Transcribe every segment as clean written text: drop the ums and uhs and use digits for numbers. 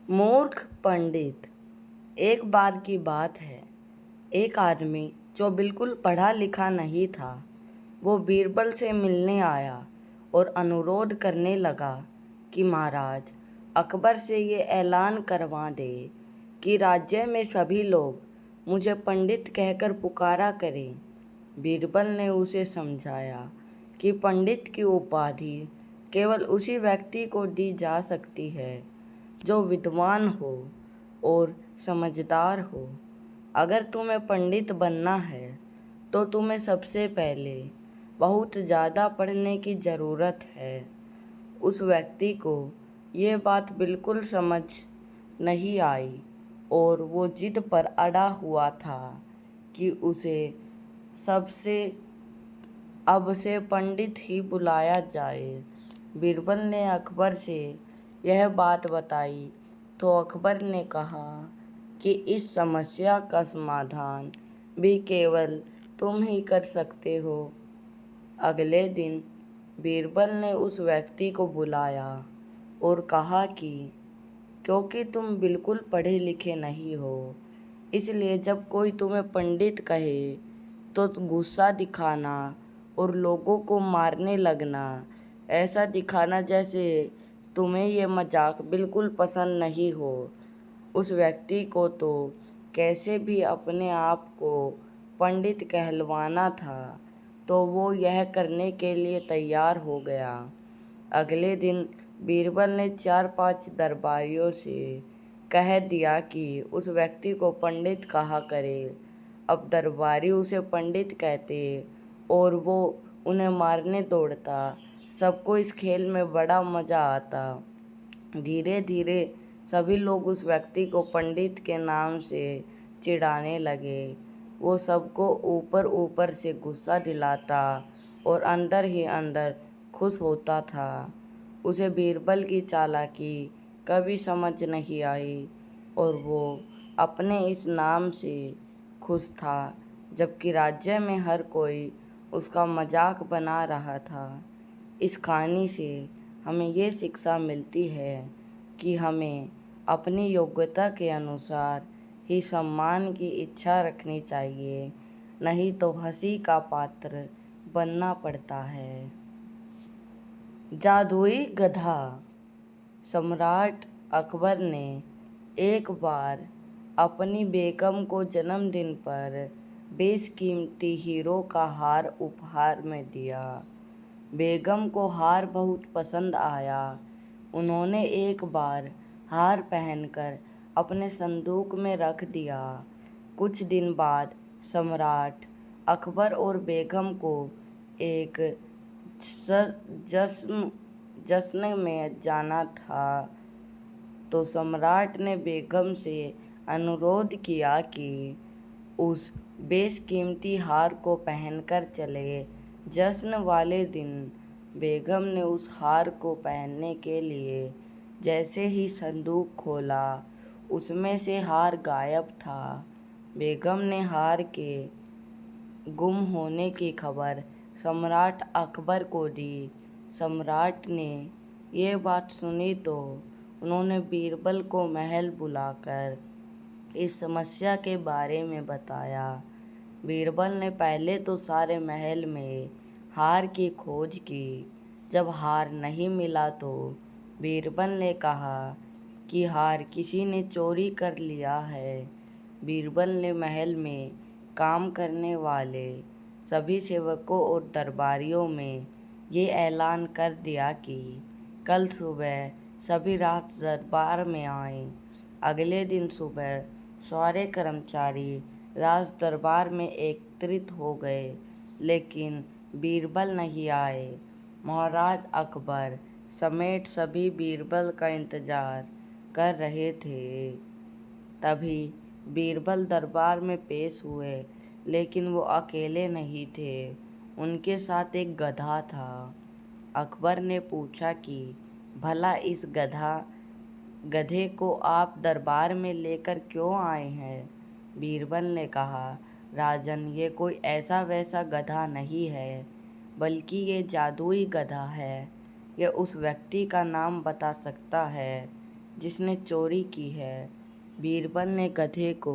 मूर्ख पंडित। एक बार की बात है, एक आदमी जो बिल्कुल पढ़ा लिखा नहीं था, वो बीरबल से मिलने आया और अनुरोध करने लगा कि महाराज, अकबर से ये ऐलान करवा दे कि राज्य में सभी लोग मुझे पंडित कहकर पुकारा करें। बीरबल ने उसे समझाया कि पंडित की उपाधि केवल उसी व्यक्ति को दी जा सकती है जो विद्वान हो और समझदार हो। अगर तुम्हें पंडित बनना है तो तुम्हें सबसे पहले बहुत ज़्यादा पढ़ने की ज़रूरत है। उस व्यक्ति को ये बात बिल्कुल समझ नहीं आई और वो जिद पर अड़ा हुआ था कि उसे सबसे अब से पंडित ही बुलाया जाए। बीरबल ने अकबर से यह बात बताई तो अकबर ने कहा कि इस समस्या का समाधान भी केवल तुम ही कर सकते हो। अगले दिन बीरबल ने उस व्यक्ति को बुलाया और कहा कि क्योंकि तुम बिल्कुल पढ़े लिखे नहीं हो, इसलिए जब कोई तुम्हें पंडित कहे तो गुस्सा दिखाना और लोगों को मारने लगना, ऐसा दिखाना जैसे तुम्हें ये मजाक बिल्कुल पसंद नहीं हो। उस व्यक्ति को तो कैसे भी अपने आप को पंडित कहलवाना था, तो वो यह करने के लिए तैयार हो गया। अगले दिन बीरबल ने 4-5 दरबारियों से कह दिया कि उस व्यक्ति को पंडित कहा करे। अब दरबारी उसे पंडित कहते और वो उन्हें मारने दौड़ता। सबको इस खेल में बड़ा मज़ा आता। धीरे धीरे सभी लोग उस व्यक्ति को पंडित के नाम से चिढ़ाने लगे। वो सबको ऊपर ऊपर से गुस्सा दिलाता और अंदर ही अंदर खुश होता था। उसे बीरबल की चालाकी कभी समझ नहीं आई और वो अपने इस नाम से खुश था, जबकि राज्य में हर कोई उसका मजाक बना रहा था। इस कहानी से हमें ये शिक्षा मिलती है कि हमें अपनी योग्यता के अनुसार ही सम्मान की इच्छा रखनी चाहिए, नहीं तो हंसी का पात्र बनना पड़ता है। जादुई गधा। सम्राट अकबर ने एक बार अपनी बेगम को जन्मदिन पर बेशकीमती हीरो का हार उपहार में दिया। बेगम को हार बहुत पसंद आया। उन्होंने एक बार हार पहनकर अपने संदूक में रख दिया। कुछ दिन बाद सम्राट अकबर और बेगम को एक जश्न में जाना था, तो सम्राट ने बेगम से अनुरोध किया कि उस बेशकीमती हार को पहनकर चले। जश्न वाले दिन बेगम ने उस हार को पहनने के लिए जैसे ही संदूक खोला, उसमें से हार गायब था। बेगम ने हार के गुम होने की खबर सम्राट अकबर को दी। सम्राट ने ये बात सुनी तो उन्होंने बीरबल को महल बुलाकर इस समस्या के बारे में बताया। बीरबल ने पहले तो सारे महल में हार की खोज की। जब हार नहीं मिला तो बीरबल ने कहा कि हार किसी ने चोरी कर लिया है। बीरबल ने महल में काम करने वाले सभी सेवकों और दरबारियों में ये ऐलान कर दिया कि कल सुबह सभी राज दरबार में आएं। अगले दिन सुबह सारे कर्मचारी राज दरबार में एकत्रित हो गए, लेकिन बीरबल नहीं आए। महाराज अकबर समेत सभी बीरबल का इंतजार कर रहे थे। तभी बीरबल दरबार में पेश हुए, लेकिन वो अकेले नहीं थे, उनके साथ एक गधा था। अकबर ने पूछा कि भला इस गधे को आप दरबार में लेकर क्यों आए हैं? बीरबल ने कहा, राजन, ये कोई ऐसा वैसा गधा नहीं है, बल्कि ये जादुई गधा है। ये उस व्यक्ति का नाम बता सकता है जिसने चोरी की है। बीरबल ने गधे को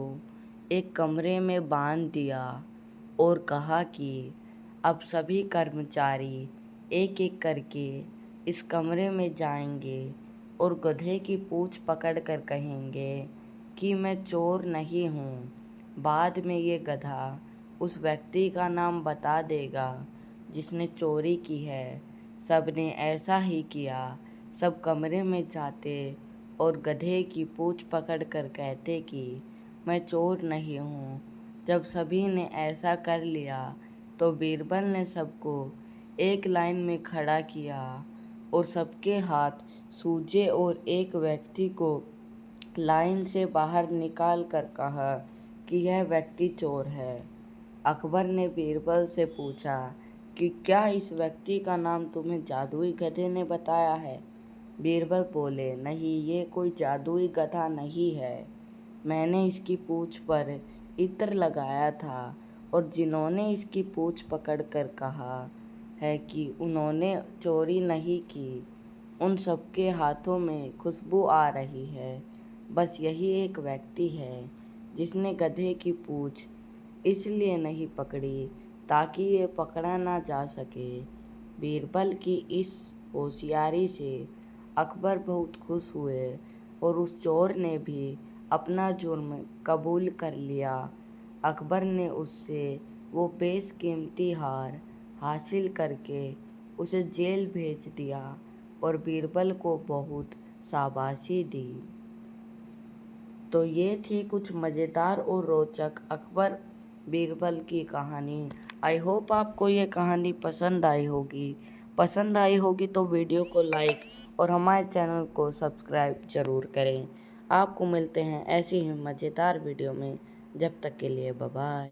एक कमरे में बांध दिया और कहा कि अब सभी कर्मचारी एक एक करके इस कमरे में जाएंगे और गधे की पूंछ पकड़कर कहेंगे कि मैं चोर नहीं हूँ। बाद में ये गधा उस व्यक्ति का नाम बता देगा जिसने चोरी की है। सबने ऐसा ही किया। सब कमरे में जाते और गधे की पूंछ पकड़कर कहते कि मैं चोर नहीं हूँ। जब सभी ने ऐसा कर लिया तो बीरबल ने सबको एक लाइन में खड़ा किया और सबके हाथ सूजे और एक व्यक्ति को लाइन से बाहर निकाल कर कहा कि यह व्यक्ति चोर है। अकबर ने बीरबल से पूछा कि क्या इस व्यक्ति का नाम तुम्हें जादुई गधे ने बताया है? बीरबल बोले, नहीं, ये कोई जादुई गधा नहीं है। मैंने इसकी पूंछ पर इत्र लगाया था और जिन्होंने इसकी पूंछ पकड़कर कहा है कि उन्होंने चोरी नहीं की, उन सबके हाथों में खुशबू आ रही है। बस यही एक व्यक्ति है जिसने गधे की पूंछ इसलिए नहीं पकड़ी ताकि ये पकड़ा ना जा सके। बीरबल की इस होशियारी से अकबर बहुत खुश हुए और उस चोर ने भी अपना जुर्म कबूल कर लिया। अकबर ने उससे वो बेशकीमती हार हासिल करके उसे जेल भेज दिया और बीरबल को बहुत शाबाशी दी। तो ये थी कुछ मज़ेदार और रोचक अकबर बीरबल की कहानी। आई होप आपको ये कहानी पसंद आई होगी तो वीडियो को लाइक और हमारे चैनल को सब्सक्राइब ज़रूर करें। आपको मिलते हैं ऐसी ही मज़ेदार वीडियो में। जब तक के लिए बाय बाय।